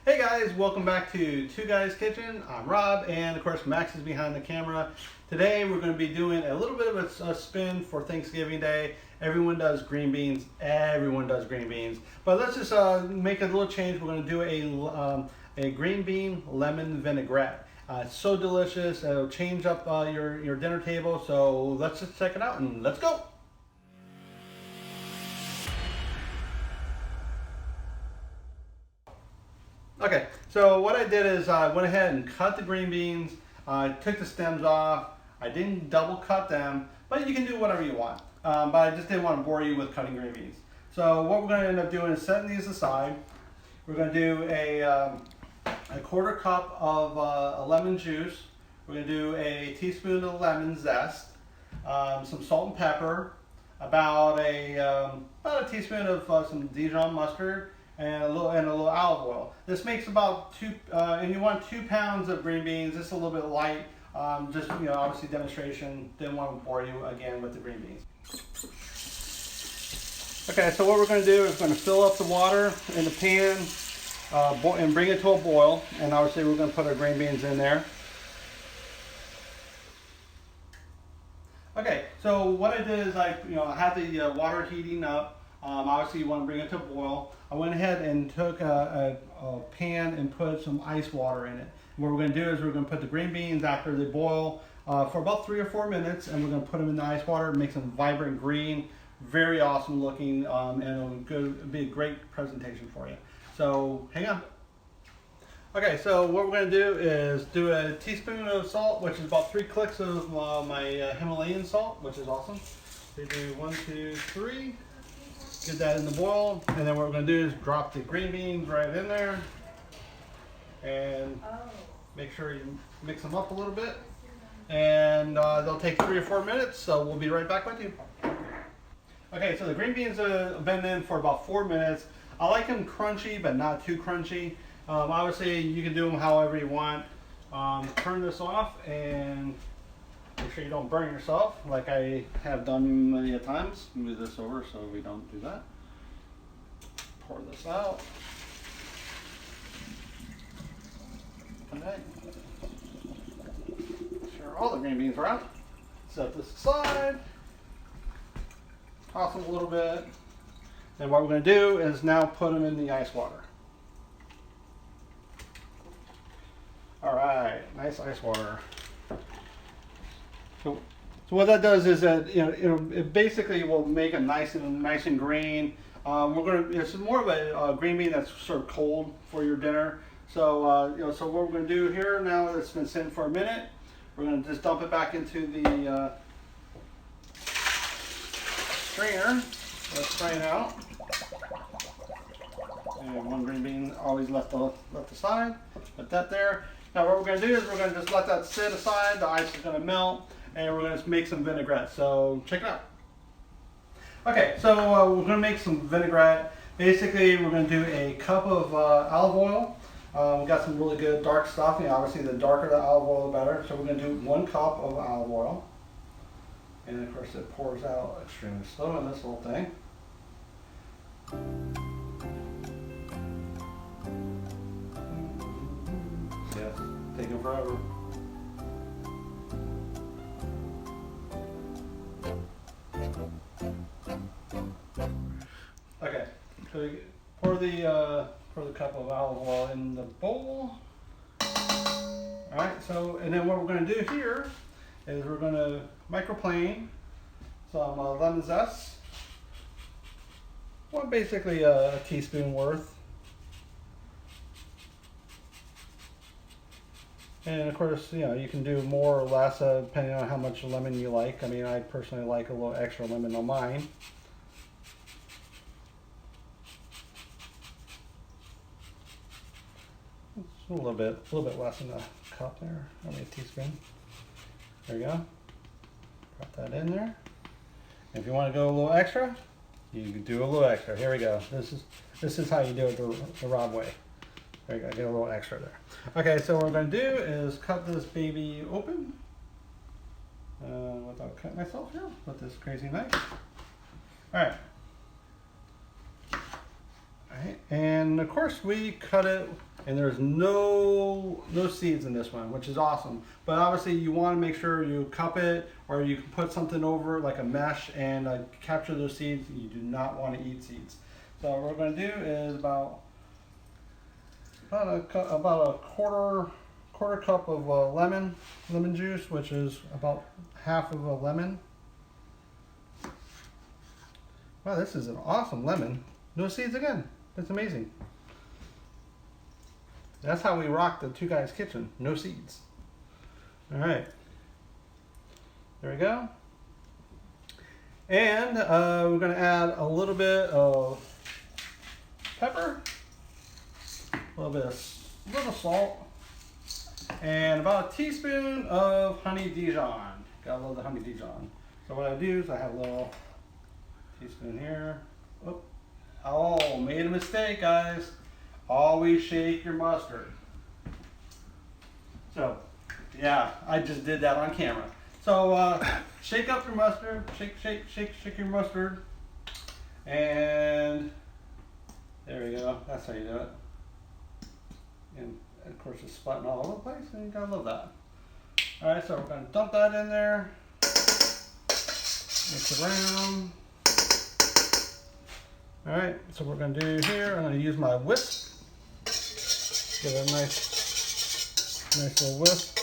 Hey guys, welcome back to Two Guys Kitchen. I'm Rob, and of course Max is behind the camera. Today we're going to be doing a little bit of a spin for Thanksgiving Day. Everyone does green beans. But let's just make a little change. We're going to do a green bean lemon vinaigrette. It's so delicious. It'll change up your dinner table. So let's just check it out and let's go. Okay, so what I did is I went ahead and cut the green beans. I took the stems off. I didn't double cut them, but you can do whatever you want. But I just didn't want to bore you with cutting green beans. So what we're going to end up doing is setting these aside. We're going to do a quarter cup of lemon juice. We're going to do a teaspoon of lemon zest, some salt and pepper, about a teaspoon of some Dijon mustard, and a little olive oil. This makes about and you want 2 pounds of green beans. Just a little bit light. Just obviously demonstration. Didn't want to bore you again with the green beans. Okay, so what we're going to do is we're going to fill up the water in the pan and bring it to a boil. And obviously we're going to put our green beans in there. Okay, so what I did is I had the water heating up. Obviously you want to bring it to a boil. I went ahead and took a pan and put some ice water in it. And what we're going to do is we're going to put the green beans after they boil for about 3 or 4 minutes, and we're going to put them in the ice water, make them vibrant green, very awesome looking, and it'll be a great presentation for you. So hang on. Okay, so what we're going to do is do a teaspoon of salt, which is about 3 clicks of my Himalayan salt, which is awesome. So you do 1, 2, 3. Get that in the boil, and then what we're going to do is drop the green beans right in there, and make sure you mix them up a little bit, and they'll take 3 or 4 minutes, so we'll be right back with you. Okay, so the green beans have been in for about 4 minutes. I like them crunchy, but not too crunchy. Obviously, you can do them however you want. Turn this off and make sure you don't burn yourself like I have done many a times. Move this over so we don't do that. Pour this out. Okay. Make sure all the green beans are out. Set this aside. Toss them a little bit. Then what we're going to do is now put them in the ice water. All right, nice ice water. So what that does is that it basically will make it nice and green. It's more of a green bean that's served cold for your dinner. So so what we're going to do here now that it's been sitting for a minute, we're going to just dump it back into the strainer. Let's strain out. And 1 green bean always left aside. Put that there. Now what we're going to do is we're going to just let that sit aside. The ice is going to melt, and we're going to make some vinaigrette. So check it out. Okay, so we're going to make some vinaigrette. Basically, we're going to do a cup of olive oil. We've got some really good dark stuff. Obviously, the darker the olive oil, the better. So we're going to do 1 cup of olive oil. And of course, it pours out extremely slow in this little thing. Yes, taking forever. Okay, so you pour the cup of olive oil in the bowl. All right, so and then what we're going to do here is we're going to microplane some lemon zest. Well, basically a teaspoon worth. And of course, you can do more or less depending on how much lemon you like. I mean, I personally like a little extra lemon on mine. A little bit less than a cup there. I mean, a teaspoon. There you go. Put that in there. If you want to go a little extra, you can do a little extra. Here we go. This is how you do it the Rob way. There you go. Get a little extra there. Okay, so what we're going to do is cut this baby open without cutting myself here with this crazy knife. All right. And of course we cut it and there's no seeds in this one, which is awesome. But obviously you want to make sure you cup it, or you can put something over it like a mesh and capture those seeds. You do not want to eat seeds. So what we're going to do is about a quarter cup of lemon juice, which is about half of a lemon. Wow, this is an awesome lemon. No seeds again. That's amazing. That's how we rock the Two Guys Kitchen. No seeds. All right. There we go. And we're going to add a little bit of pepper, a little salt, and about a teaspoon of honey Dijon. Gotta love the honey Dijon. So what I do is I have a little teaspoon here. Oh, made a mistake, guys. Always shake your mustard. So, yeah, I just did that on camera. So, shake up your mustard. Shake your mustard. And there we go. That's how you do it. And of course, it's splatting all over the place, and you gotta love that. All right, so we're gonna dump that in there. Mix it around. All right, so what we're going to do here, I'm going to use my whisk. Get a nice little whisk.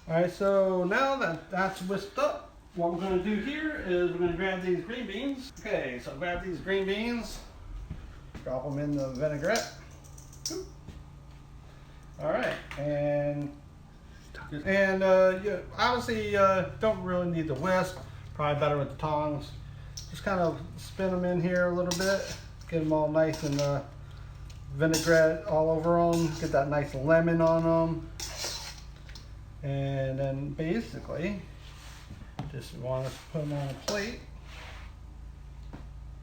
All right, so now that that's whisked up, what we're going to do here is we're going to grab these green beans. Okay, so grab these green beans, drop them in the vinaigrette. All right, and you obviously don't really need the whisk. Probably better with the tongs. Just kind of spin them in here a little bit. Get them all nice and vinaigrette all over them. Get that nice lemon on them. And then basically, just want to put them on a plate.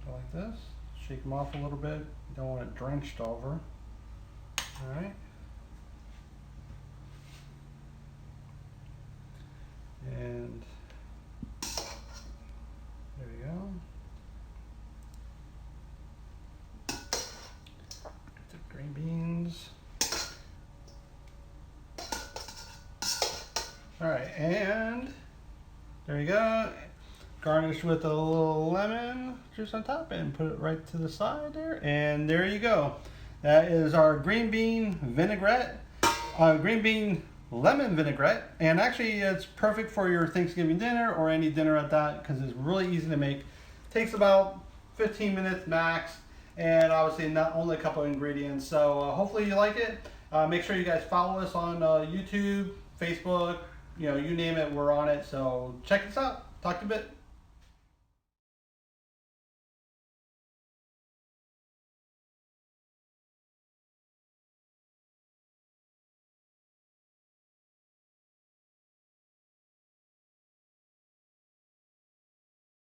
Go like this. Shake them off a little bit. You don't want it drenched over. All right. And there we go. Get the green beans. All right, and there you go. Garnish with a little lemon juice on top and put it right to the side there. And there you go. That is our green bean vinaigrette. Green bean lemon vinaigrette, and actually it's perfect for your Thanksgiving dinner or any dinner at that, because it's really easy to make. Takes about 15 minutes max, and obviously not only a couple of ingredients. So hopefully you like it. Make sure you guys follow us on YouTube, Facebook, you name it, we're on it. So check us out. Talk to you a bit.